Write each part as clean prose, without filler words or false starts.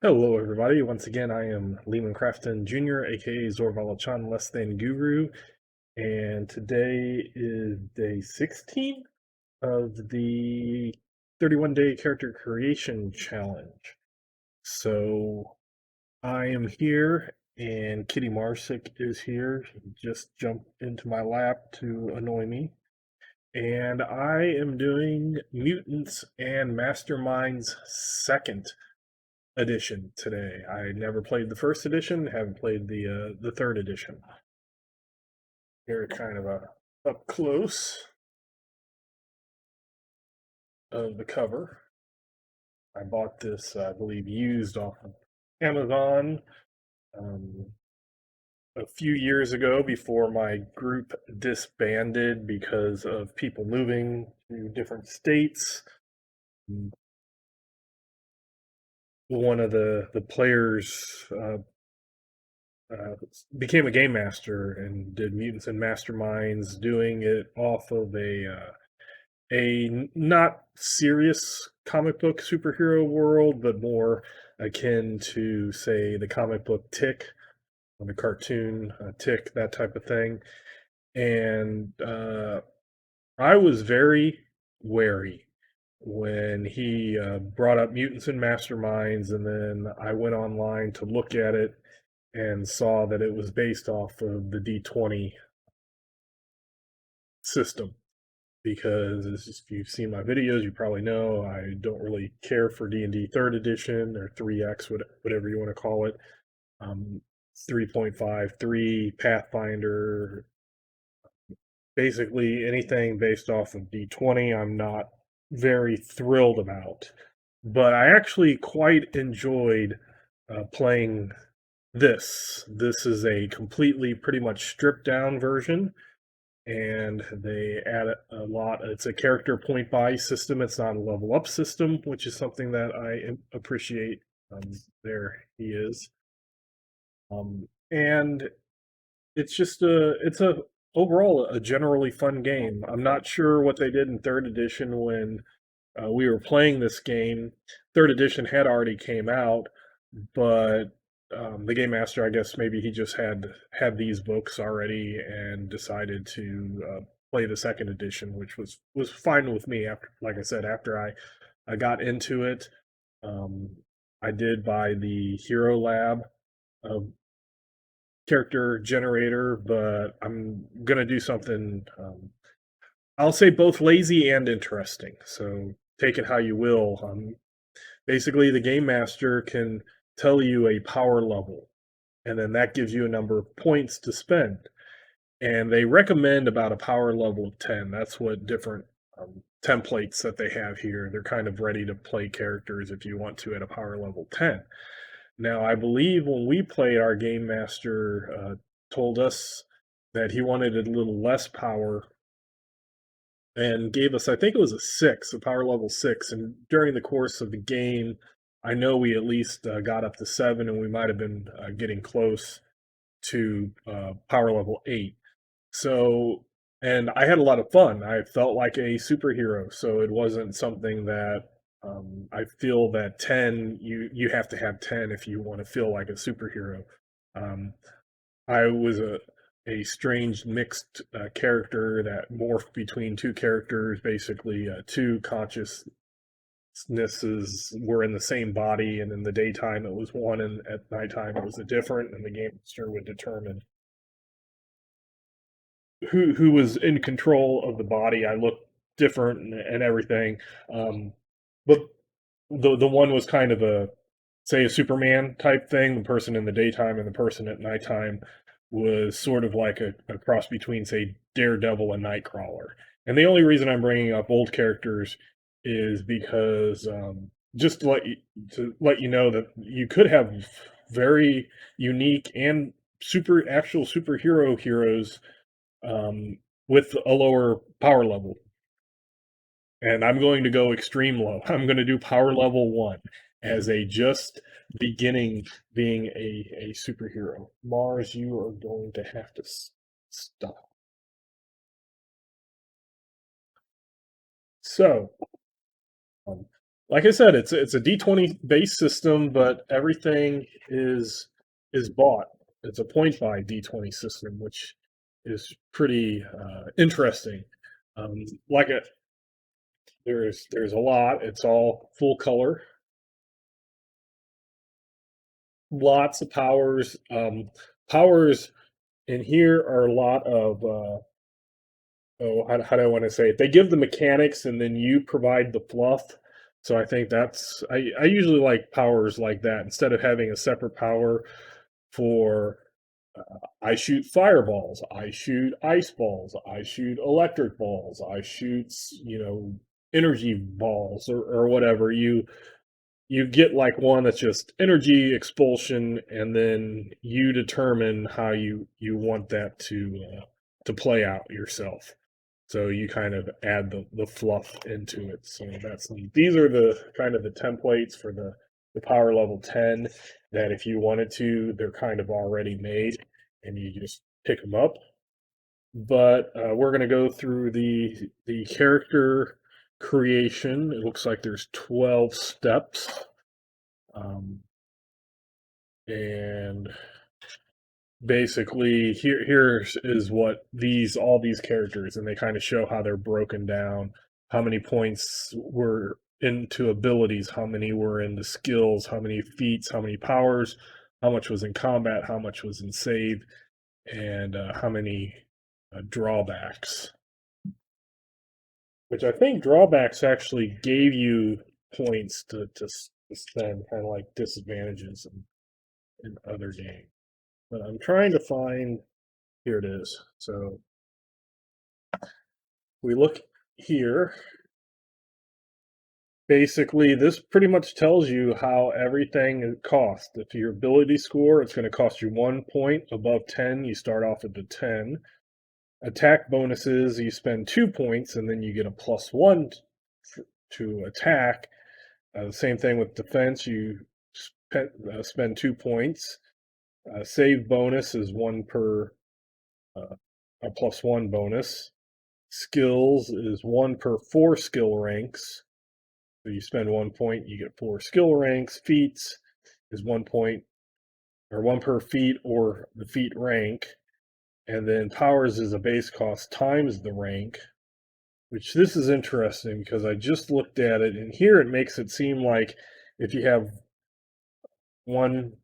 Hello, everybody. Once again, I am Lehman Crafton Jr., aka Zorvalachan Less Than Guru, and today is day 16 of the 31 Day Character Creation Challenge. So I am here, and Kitty Marsick is here. She just jumped into my lap to annoy me. And I am doing Mutants and Masterminds second edition today. I never played the first edition, haven't played the third edition. Here, kind of a up close of the cover. I bought this, I believe, used off of Amazon um, a few years ago before my group disbanded because of people moving to different states. One of the players became a game master and did Mutants and Masterminds, doing it off of a not serious comic book superhero world, but more akin to, say, the comic book Tick, or the cartoon Tick, that type of thing. And I was very wary when he brought up Mutants and Masterminds, and then I went online to look at it and saw that it was based off of the D20 system. Because if you've seen my videos, you probably know I don't really care for D&D third edition or 3X, whatever you want to call it. Um, 3.53, Pathfinder, basically anything based off of D20, I'm not very thrilled about. But I actually quite enjoyed playing this. This is a completely, pretty much stripped down version, and they add a lot. It's a character point buy system. It's not a level up system, which is something that I appreciate. There he is, and it's a overall a generally fun game. I'm not sure what they did in third edition when we were playing this game. Third edition had already came out, but the game master, I guess maybe he just had these books already and decided to play the second edition, which was fine with me. After, like I said, after I got into it, um, I did buy the Hero Lab uh, character generator, but I'm gonna do something. I'll say both lazy and interesting. So take it how you will. Basically, the game master can tell you a power level, and then that gives you a number of points to spend. And they recommend about a power level of 10. That's what different templates that they have here. They're kind of ready to play characters if you want to at a power level 10. Now, I believe when we played, our game master told us that he wanted a little less power and gave us, I think it was a 6, a power level 6. And during the course of the game, I know we at least got up to 7, and we might have been getting close to power level 8. So, and I had a lot of fun. I felt like a superhero. So it wasn't something that I feel that 10, you have to have 10 if you want to feel like a superhero. Um, I was a strange mixed character that morphed between two characters. Basically, two consciousnesses were in the same body, and in the daytime it was one, and at nighttime it was a different. And the game master would determine who was in control of the body. I looked different and everything, um, but the one was kind of a, say, a Superman type thing. The person in the daytime and the person at nighttime was sort of like a cross between, say, Daredevil and Nightcrawler. And the only reason I'm bringing up old characters is because just to let you know that you could have very unique and actual superhero heroes with a lower power level. And I'm going to go extreme low. I'm going to do power level 1 as a just beginning being a superhero. Mars, you are going to have to stop. So, um, like I said, it's a D20 base system, but everything is bought. It's a point buy D20 system, which is pretty interesting. Like a there's a lot. It's all full color, lots of powers. Powers in here are a lot of oh, how do I want to say it? They give the mechanics and then you provide the fluff. So I think that's I usually like powers like that instead of having a separate power for I shoot fireballs, I shoot ice balls, I shoot electric balls, I shoot, energy balls or whatever. You get like one that's just energy expulsion, and then you determine how you want that to play out yourself. So you kind of add the fluff into it. So that's neat. These are the kind of the templates for the power level 10 that if you wanted to, they're kind of already made and you just pick them up. But we're going to go through the character creation. It looks like there's 12 steps. And basically here's is what these all these characters, and they kind of show how they're broken down, how many points were into abilities, how many were in the skills, how many feats, how many powers, how much was in combat, how much was in save, and how many drawbacks, which I think drawbacks actually gave you points to spend, kind of like disadvantages in other games. But I'm trying to find. Here it is. So we look here. Basically, this pretty much tells you how everything costs. If your ability score, it's going to cost you 1 point. Above 10, you start off at the 10. Attack bonuses, you spend 2 points, and then you get a +1 to attack. The same thing with defense, you spend 2 points. Save bonus is one per a +1 bonus. Skills is one per 4 skill ranks. So you spend 1 point, you get 4 skill ranks. Feats is 1 point or one per feat or the feat rank. And then powers is a base cost times the rank, which this is interesting because I just looked at it, and here it makes it seem like if you have one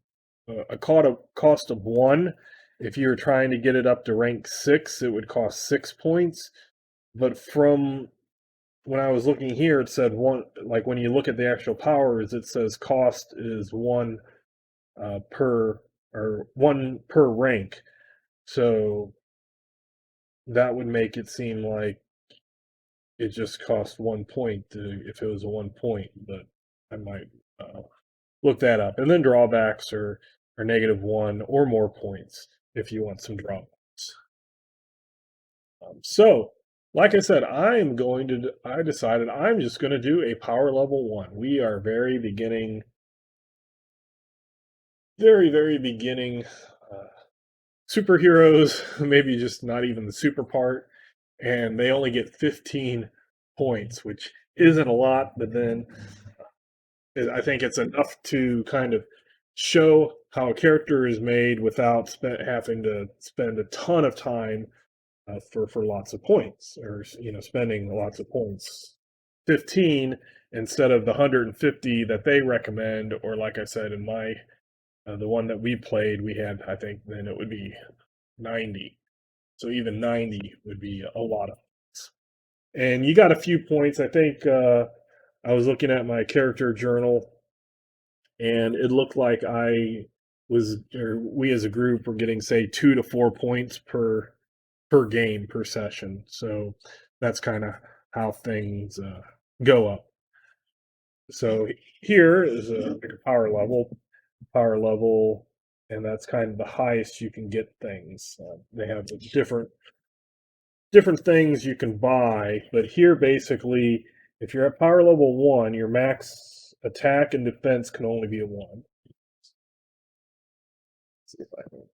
a cost of 1, if you were trying to get it up to rank 6, it would cost 6 points. But from when I was looking here, it said one, like when you look at the actual powers, it says cost is one per or one per rank. So that would make it seem like it just cost 1 point if it was a 1 point, but I might look that up. And then drawbacks are -1 or more points if you want some drawbacks. So, like I said, I decided I'm just going to do a power level 1. We are very beginning, very beginning superheroes, maybe just not even the super part. And they only get 15 points, which isn't a lot, but then I think it's enough to kind of show how a character is made without having to spend a ton of time for lots of points, or spending lots of points. 15 instead of the 150 that they recommend, or like I said in my the one that we played, we had, I think then it would be 90. So even 90 would be a lot of points. And you got a few points. I think I was looking at my character journal, and it looked like we as a group were getting, say, 2 to 4 points per game per session. So that's kind of how things go up. So here is like a power level, and that's kind of the highest you can get things. They have the different things you can buy, but here basically, if you're at power level 1, your max attack and defense can only be a 1. Let's see if I can.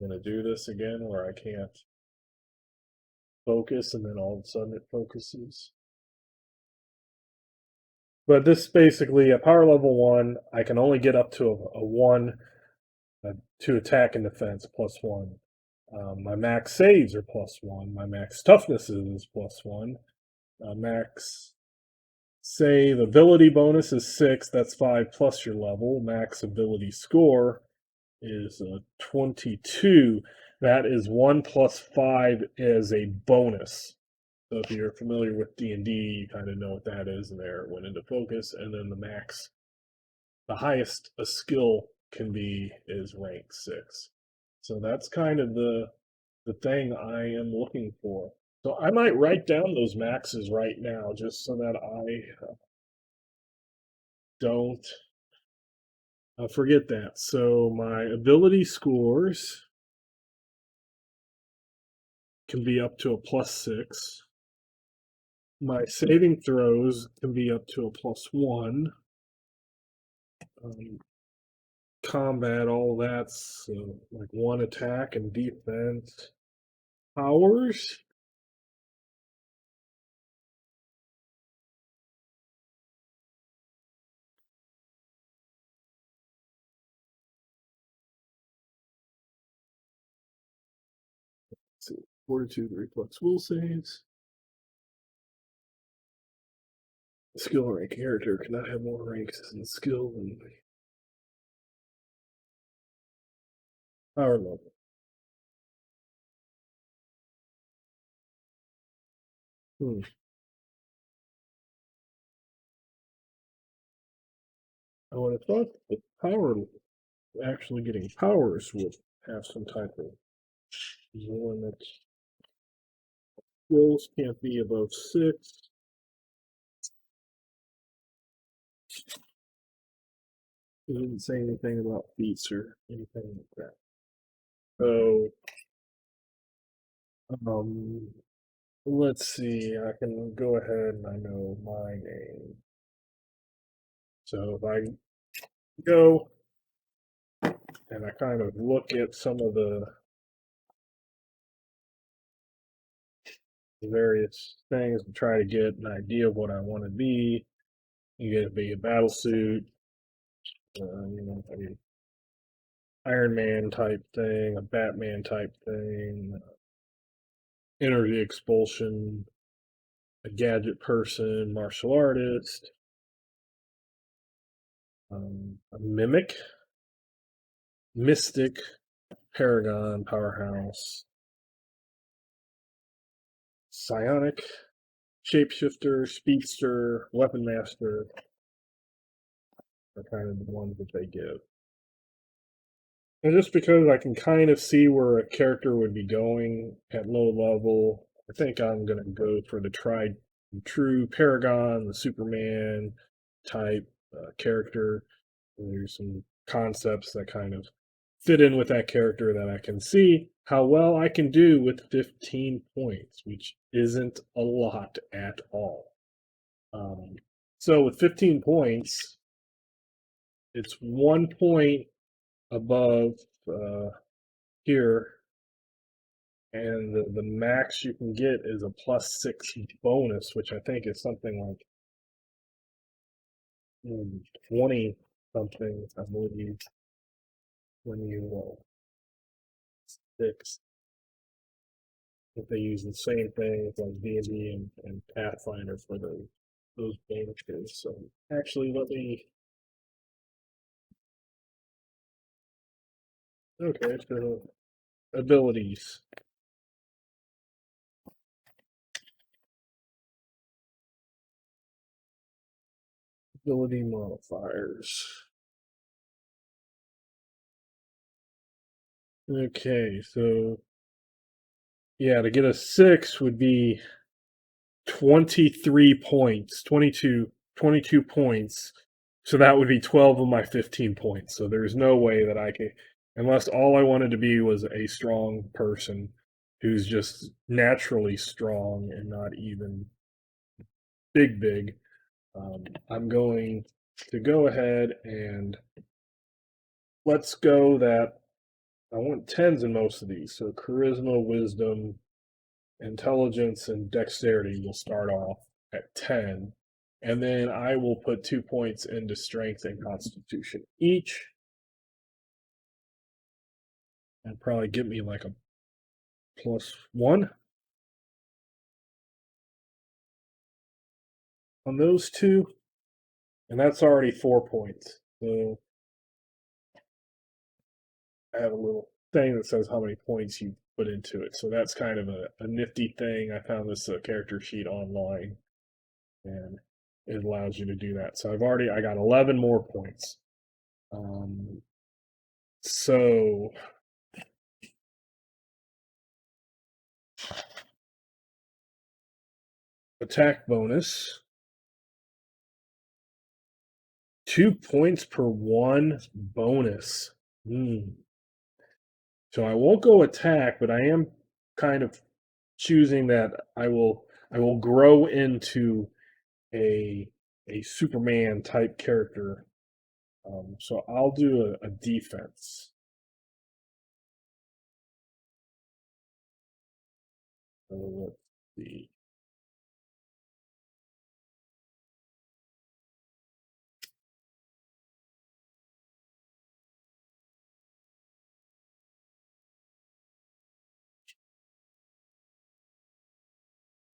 I'm going to do this again where I can't focus and then all of a sudden it focuses. But this is basically a power level 1. I can only get up to a 1 to attack and defense +1. My max saves are +1. My max toughness is +1. Max save ability bonus is 6. That's 5 plus your level. Max ability score is 22. That is 1 plus 5 as a bonus. So if you're familiar with D&D, you kind of know what that is, and there it went into focus. And then the max, the highest a skill can be is rank 6. So that's kind of the thing I am looking for. So I might write down those maxes right now just so that I don't forget that. So my ability scores can be up to a +6. My saving throws can be up to a +1. Combat, all that's like 1 attack and defense. Powers. Let's see, Fortitude, reflex, will saves. Skill rank character cannot have more ranks in skill than power level. I would have thought the power, actually getting powers would have some type of limit. Skills can't be above 6. It didn't say anything about feats or anything like that. So, let's see. I can go ahead and I know my name. So if I go and I kind of look at some of the various things and try to get an idea of what I want to be, you get to be a battle suit, a Iron Man type thing, a Batman type thing, energy expulsion, a gadget person, martial artist, a mimic, mystic, paragon, powerhouse, psionic, shapeshifter, speedster, weapon master are kind of the ones that they give. And just because I can kind of see where a character would be going at low level, I think I'm going to go for the tried and true Paragon, the Superman type character. There's some concepts that kind of fit in with that character that I can see how well I can do with 15 points, which isn't a lot at all. So with 15 points, it's 1 point above here, and the max you can get is a +6 bonus, which I think is something like 20 something, I believe, when you six. If they use the same thing like D&D and Pathfinder for those bonuses. So actually, let me. Okay, so abilities. Ability modifiers. Okay, so yeah, to get a 6 would be 23 points, 22 points. So that would be 12 of my 15 points. So there's no way that I can, unless all I wanted to be was a strong person who's just naturally strong and not even big. I'm going to go ahead and let's go that I want 10s in most of these. So charisma, wisdom, intelligence, and dexterity will start off at 10. And then I will put 2 points into strength and constitution each. And probably give me like a +1 on those two. And that's already 4 points. So I have a little thing that says how many points you put into it. So that's kind of a nifty thing. I found this character sheet online, and it allows you to do that. So I got 11 more points. Um, so attack bonus, 2 points per one bonus. Hmm. So I won't go attack, but I am kind of choosing that I will grow into a a Superman type character. So I'll do a defense. So let's see.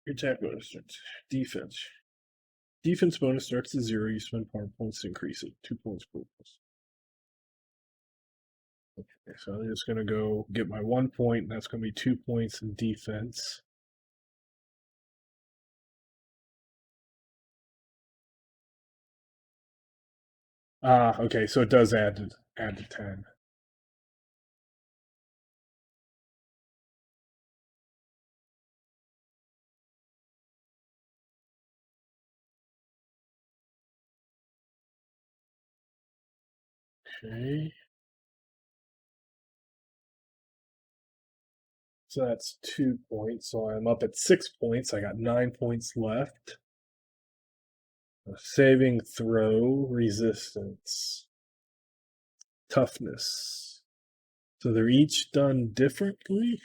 Your attack bonus starts. Defense. Defense bonus starts at 0. You spend power points to increase it. 2 points per plus. Okay, so I'm just gonna go get my 1 point, and that's gonna be 2 points in defense. Ah, okay, so it does add to 10. Okay. So that's 2 points. So I'm up at 6 points. I got 9 points left. A saving throw, resistance, toughness. So they're each done differently.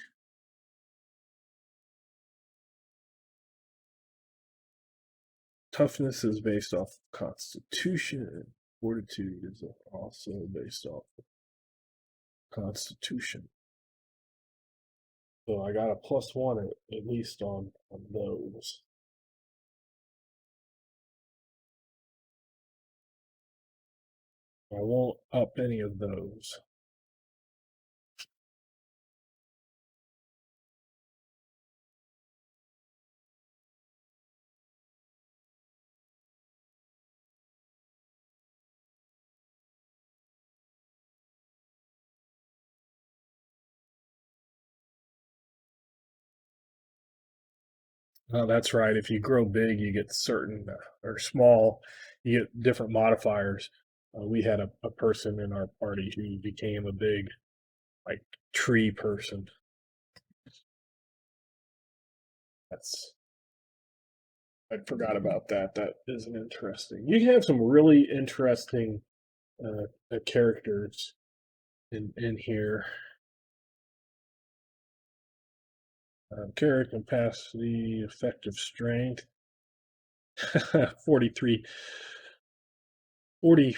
Toughness is based off constitution. Fortitude is also based off constitution. So I got a +1 at least on those. I won't up any of those. Oh, that's right. If you grow big, you get certain, or small, you get different modifiers. We had a person in our party who became a big, like, tree person. That's I forgot about that. That isn't interesting. You have some really interesting characters in here. Character capacity, effective strength, 43,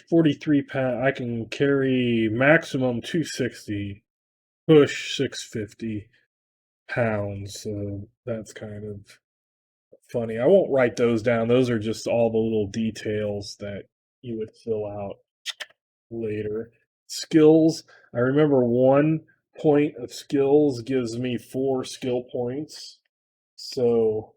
43 pound. I can carry maximum 260, push 650 pounds. So that's kind of funny. I won't write those down. Those are just all the little details that you would fill out later. Skills. I remember 1 point of skills gives me 4 skill points. So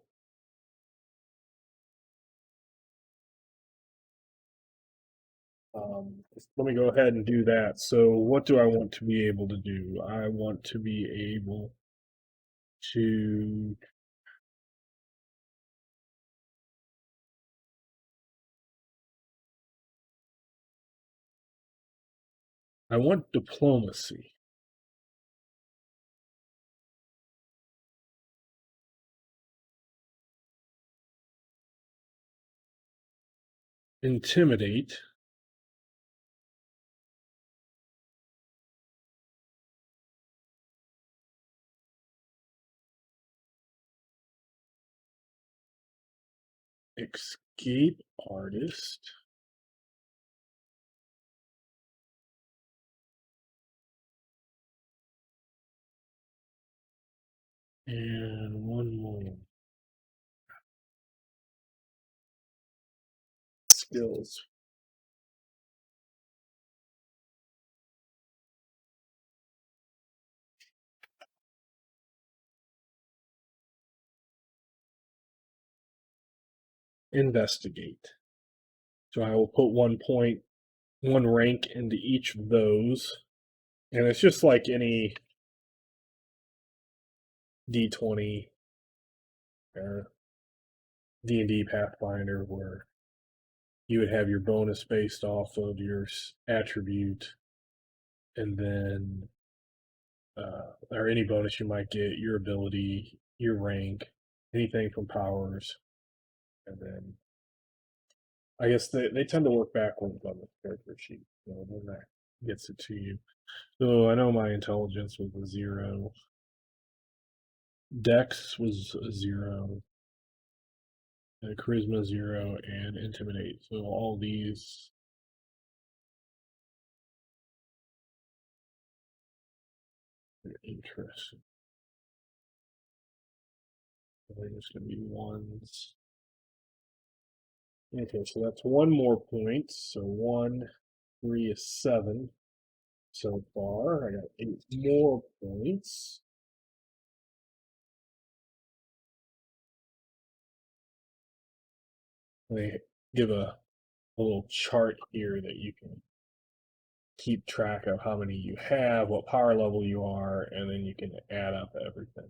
let me go ahead and do that. So what do I want to be able to do? I want to be able to I want diplomacy. Intimidate. escape artist. And one more. Skills. Investigate. So I will put 1 point, 1 rank into each of those. And it's just like any D20 or D&D Pathfinder where you would have your bonus based off of your attribute, and then or any bonus you might get, your ability, your rank, anything from powers, and then I guess they tend to work backwards on the character sheet. So then that gets it to you. So I know my intelligence was a 0. Dex was a 0. Charisma 0, and intimidate. So all these. Interesting. They're just going to be ones. Okay, so that's 1 more point. So 1, 3 is 7 so far. I got 8 more points. They give a little chart here that you can keep track of how many you have, what power level you are, and then you can add up everything.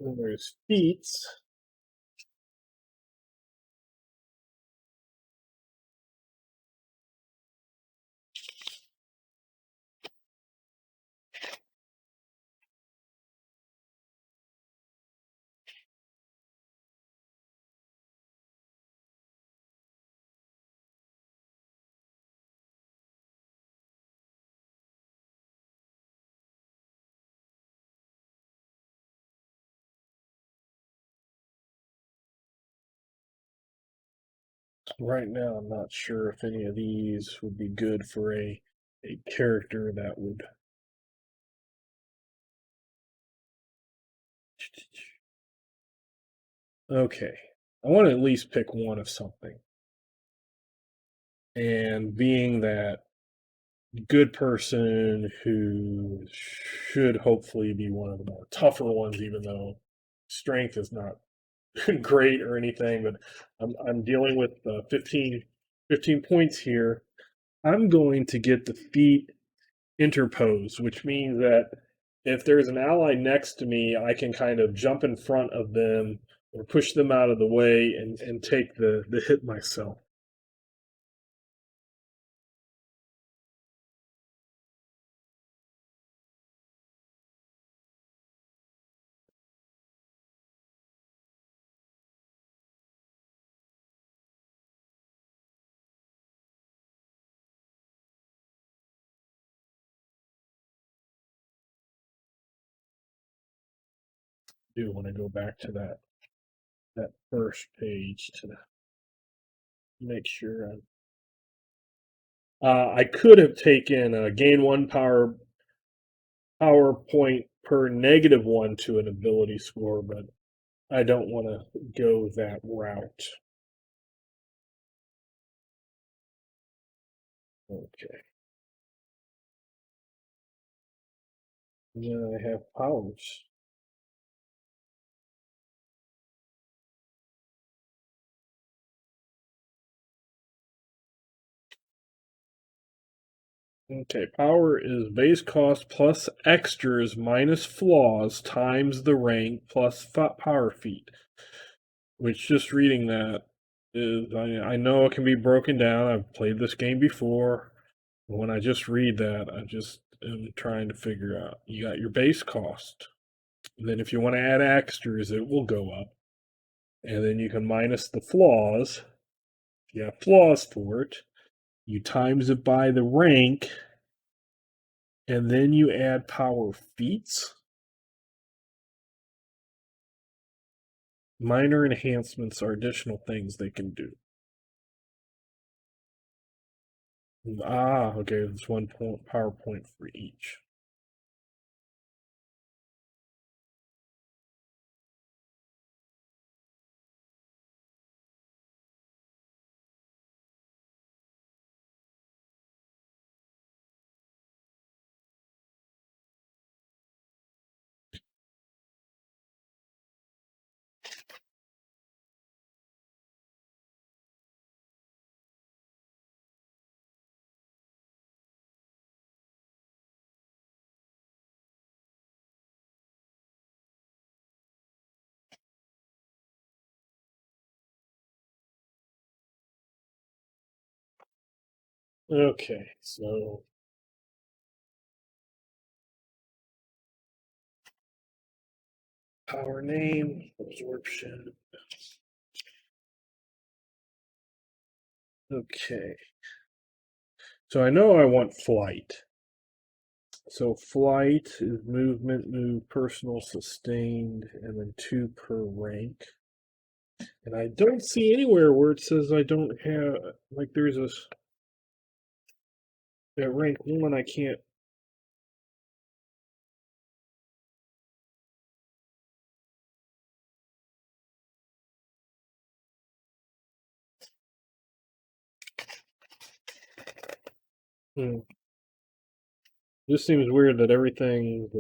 Then there's feats. Right now, I'm not sure if any of these would be good for a character that would. Okay, I want to at least pick one of something. And being that good person who should hopefully be one of the more tougher ones, even though strength is not great or anything, but I'm dealing with 15 points here. I'm going to get the feat interpose, which means that if there's an ally next to me, I can kind of jump in front of them or push them out of the way and take the hit myself. I do want to go back to that first page to make sure I could have taken gain 1 power point per -1 to an ability score, but I don't want to go that route. Okay. And then I have powers. Okay, power is base cost plus extras minus flaws times the rank plus power feat. Which just reading that is, I know it can be broken down. I've played this game before. When I just read that, am trying to figure out. You got your base cost. And then if you want to add extras, it will go up. And then you can minus the flaws. If you have flaws for it, you times it by the rank, and then you add power feats. Minor enhancements are additional things they can do. Ah, okay, there's one power point for each. Okay, so power name, absorption. Okay. So I know I want flight. So flight is movement, move, personal, sustained, and then 2 per rank. And I don't see anywhere where it says I don't have, like there's a, at rank 1 I can't. Hmm. This seems weird that everything's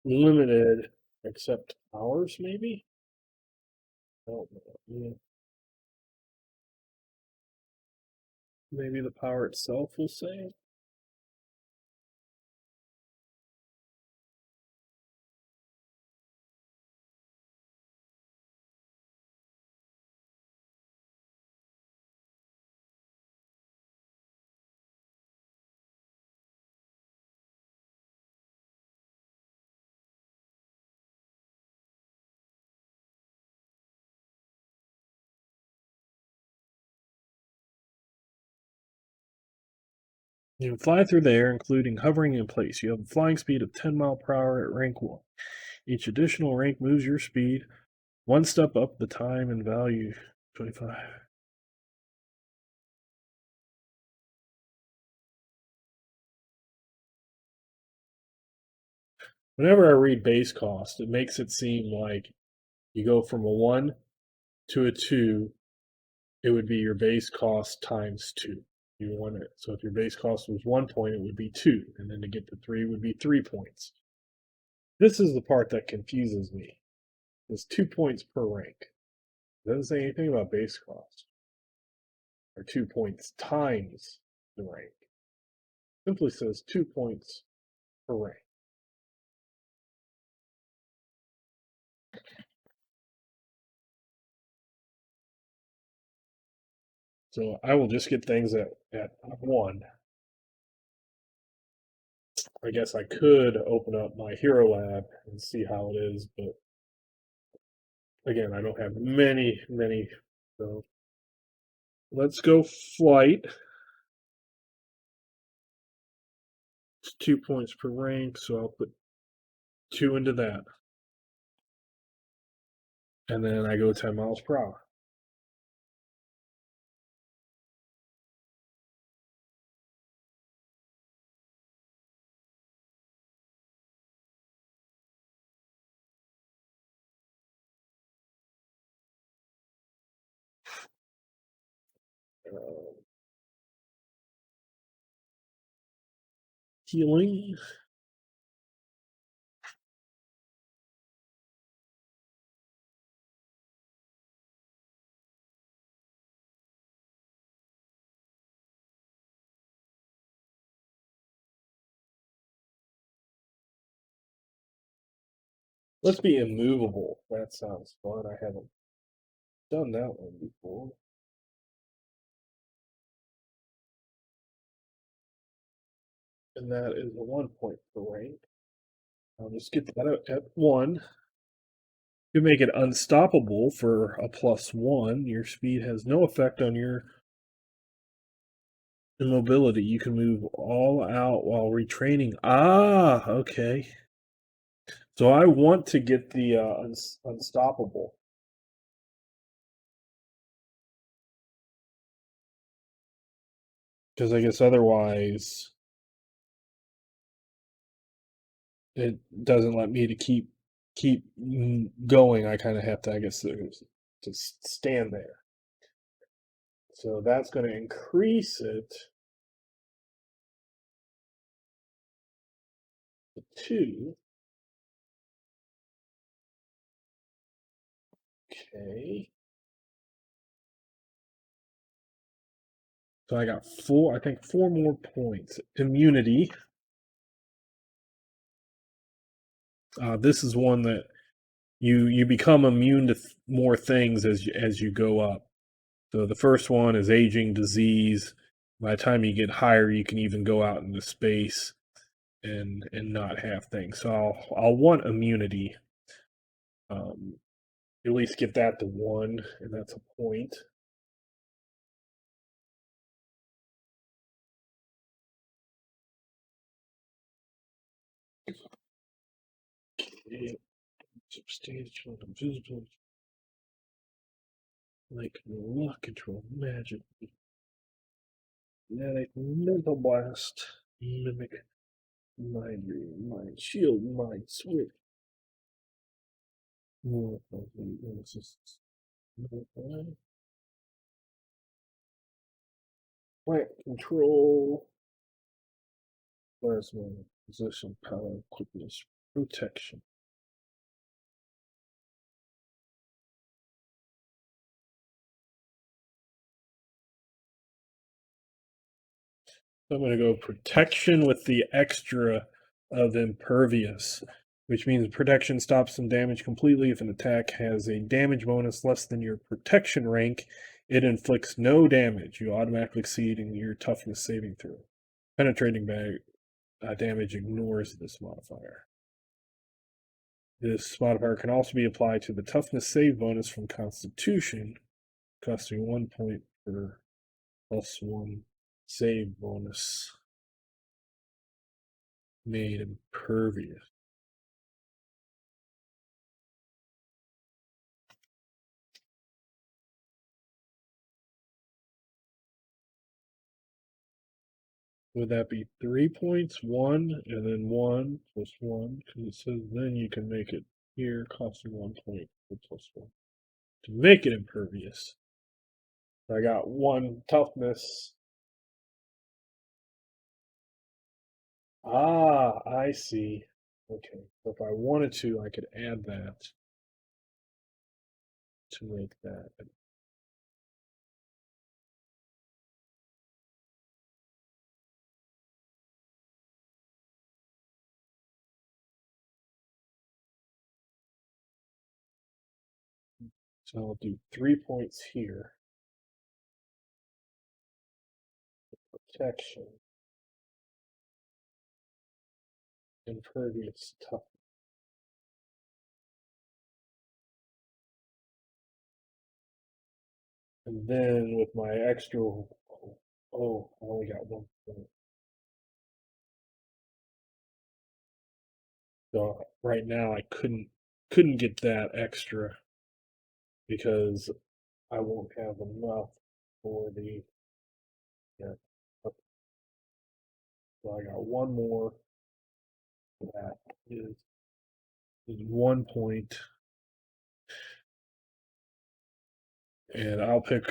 limited except ours, maybe? I don't know. Yeah. Maybe the power itself will say it? You can fly through the air, including hovering in place. You have a flying speed of 10 mile per hour at rank 1. Each additional rank moves your speed one step up the time and value 25. Whenever I read base cost, it makes it seem like you go from a 1 to a 2, it would be your base cost times 2. You want it. So if your base cost was 1 point, it would be 2. And then to get to 3 would be 3 points. This is the part that confuses me. It's 2 points per rank. It doesn't say anything about base cost. Or 2 points times the rank. It simply says 2 points per rank. So I will just get things at 1. I guess I could open up my Hero Lab and see how it is, but again, I don't have many. So let's go flight. It's 2 points per rank, so I'll put 2 into that. And then I go 10 miles per hour. Uh, Healing. Let's be immovable. That sounds fun. I haven't done that one before. and that is a 1 point per rank. I'll just get that at 1. You make it unstoppable for a +1. Your speed has no effect on your immobility. You can move all out while retraining. Ah, okay. So I want to get the unstoppable. Because I guess otherwise it doesn't let me to keep going. I kind of have to, I guess, to stand there. So that's going to increase it to 2. Okay. So I got 4, I think 4 more points. Immunity. This is one that you become immune to more things as you go up. So the first one is aging, disease. By the time you get higher, you can even go out into space and not have things. So I'll want immunity. At least get that to 1, and that's a point. Okay. Substantial, invisible, like luck control, magic, kinetic, mental blast, mimic, mind reading, mind shield, mind switch. More resistance. Plant control, plasma, position, power, quickness, protection. I'm going to go protection with the extra of impervious, which means protection stops some damage completely. If an attack has a damage bonus less than your protection rank, it inflicts no damage. You automatically succeed in your toughness saving throw. Penetrating damage ignores this modifier. This modifier can also be applied to the toughness save bonus from Constitution, costing 1 point per +1 save bonus made impervious. Would that be 3 points? 1 and then 1 plus 1? Because it says then you can make it here, costing 1 point for +1 to make it impervious. I got 1 toughness. Ah, I see. Okay, so if I wanted to, I could add that to make that. So I'll do 3 points here. Protection. Impervious tough. And then with my extra, oh, I only got 1 point. So right now I couldn't get that extra because I won't have enough for the, yeah. So I got 1 more. That is 1 point, and I'll pick.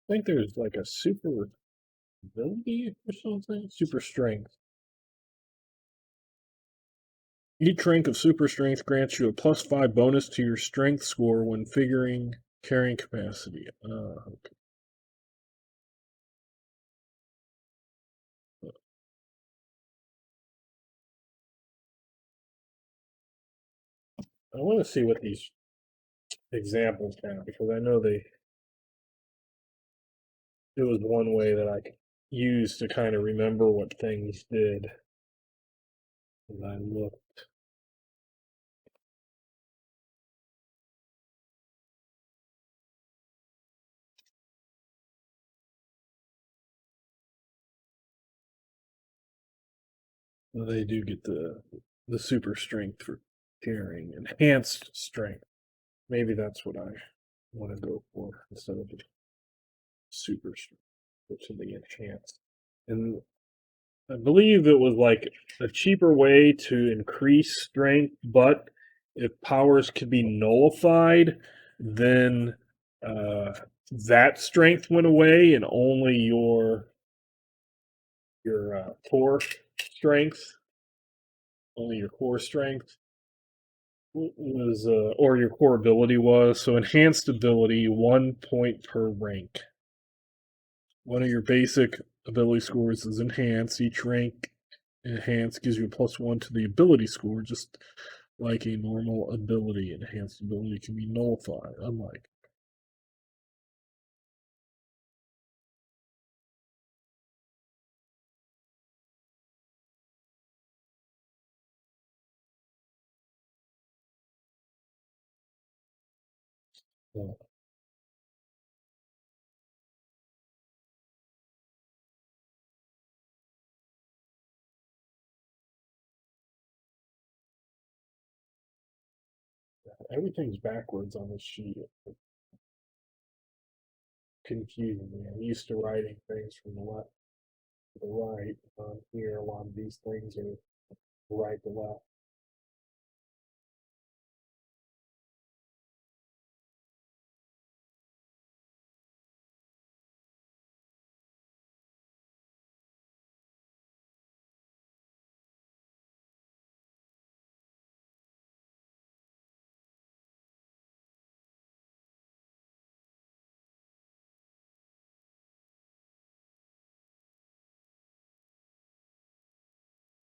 I think there's like a super ability or something. Super strength. Each rank of super strength grants you a +5 bonus to your strength score when figuring carrying capacity. Okay. I want to see what these examples have because I know it was one way that I could use to kind of remember what things did. And I look, they do get the super strength for carrying, enhanced strength. Maybe that's what I want to go for instead of the super strength, which is the enhanced. And I believe it was like a cheaper way to increase strength, but if powers could be nullified, then uh, that strength went away, and only your core strength, only your core strength was, or your core ability was. So enhanced ability, 1 point per rank. One of your basic ability scores is enhanced. Each rank enhanced gives you a +1 to the ability score, just like a normal ability. Enhanced ability can be nullified, unlike. Well, everything's backwards on this sheet. It's confusing me. I'm used to writing things from the left to the right. Here, a lot of these things are right to left.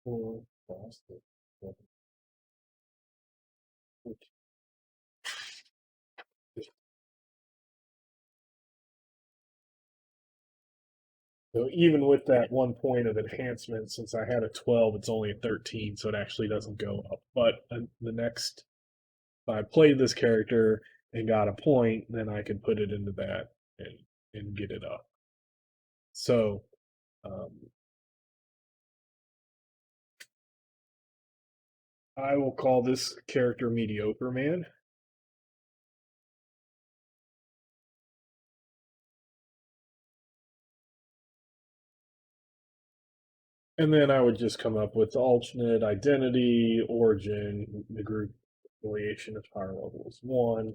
Or faster. So even with that 1 point of enhancement, since I had a 12, it's only a 13, so it actually doesn't go up. But the next, if I played this character and got a point, then I could put it into that and get it up. So I will call this character Mediocre Man. And then I would just come up with alternate identity, origin, the group affiliation of power level is 1,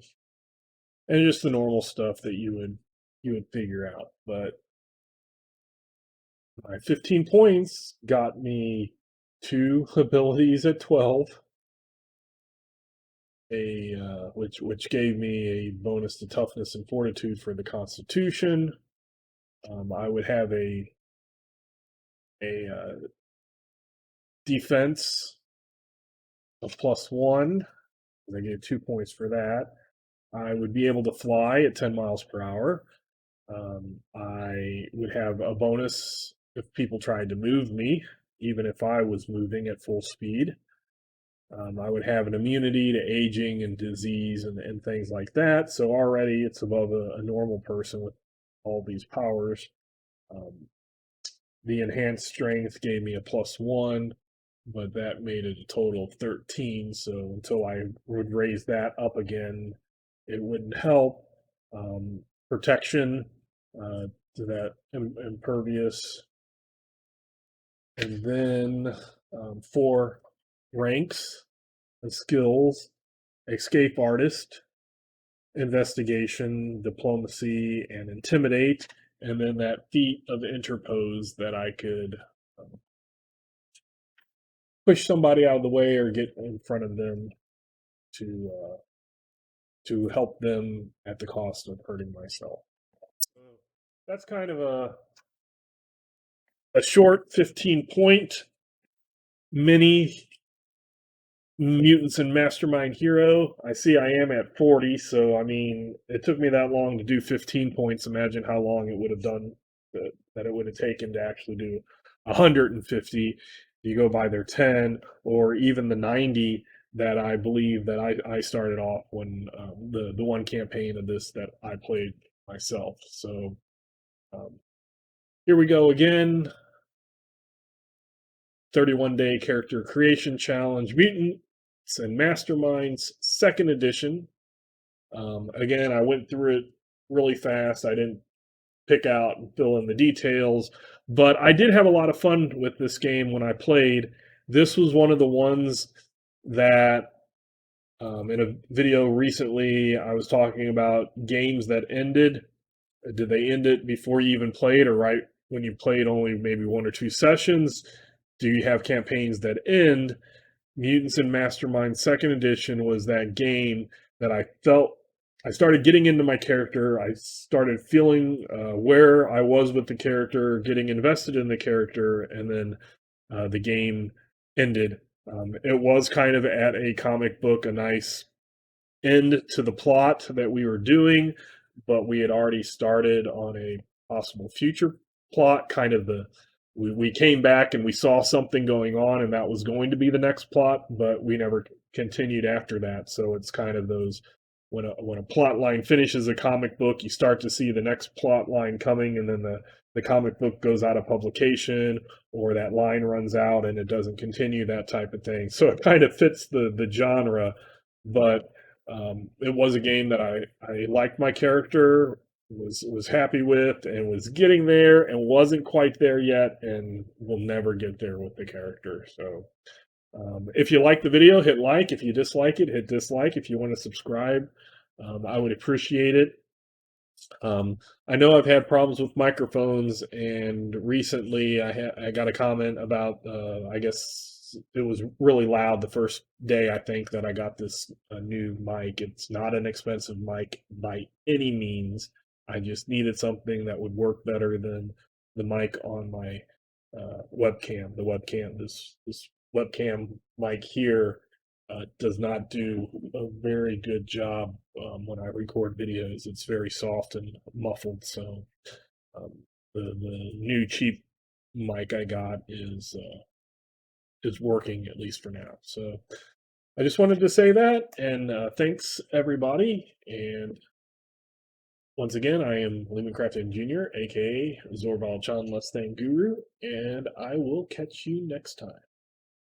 and just the normal stuff that you would figure out. But my 15 points got me 2 abilities at 12, which gave me a bonus to toughness and fortitude for the Constitution. I would have a defense of +1. I gave 2 points for that. I would be able to fly at 10 miles per hour. I would have a bonus if people tried to move me, even if I was moving at full speed. I would have an immunity to aging and disease and things like that. So already it's above a normal person with all these powers. Um, the enhanced strength gave me a +1, but that made it a total of 13. So until I would raise that up again, it wouldn't help. Protection to that impervious. And then 4 ranks and skills: escape artist, investigation, diplomacy, and intimidate. And then that feat of interpose that I could um, push somebody out of the way or get in front of them to help them at the cost of hurting myself. So that's kind of a short 15-point mini Mutants and Mastermind Hero. I see I am at 40, so I mean, it took me that long to do 15 points. Imagine how long it would have done that it would have taken to actually do 150. You go by their 10 or even the 90 that I believe that I started off when the one campaign of this that I played myself. So um, here we go again. 31-day character creation challenge, Mutants and Masterminds, second edition. Again, I went through it really fast. I didn't pick out and fill in the details, but I did have a lot of fun with this game when I played. This was one of the ones that in a video recently I was talking about games that ended. Did they end it before you even played, or right when you played only maybe one or two sessions? Do you have campaigns that end? Mutants and Mastermind Second Edition was that game that I felt I started getting into my character. I started feeling where I was with the character, getting invested in the character, and then the game ended. It was kind of at a comic book, a nice end to the plot that we were doing, but we had already started on a possible future plot, kind of we came back and we saw something going on and that was going to be the next plot, but we never continued after that. So it's kind of those when a plot line finishes a comic book, you start to see the next plot line coming, and then the comic book goes out of publication or that line runs out and it doesn't continue, that type of thing. So it kind of fits the genre, but it was a game that I liked my character, was happy with, and was getting there, and wasn't quite there yet, and will never get there with the character. So if you like the video, hit like. If you dislike it, hit dislike. If you want to subscribe, I would appreciate it. I know I've had problems with microphones, and recently I got a comment about I guess it was really loud the first day I think that I got this new mic. It's not an expensive mic by any means. I just needed something that would work better than the mic on my webcam. This webcam mic here does not do a very good job when I record videos. It's very soft and muffled. So um, the new cheap mic I got is working, at least for now. So I just wanted to say that, and thanks everybody. And once again, I am Lehman Crafton Jr., aka Zorval Chan Mustang Guru, and I will catch you next time.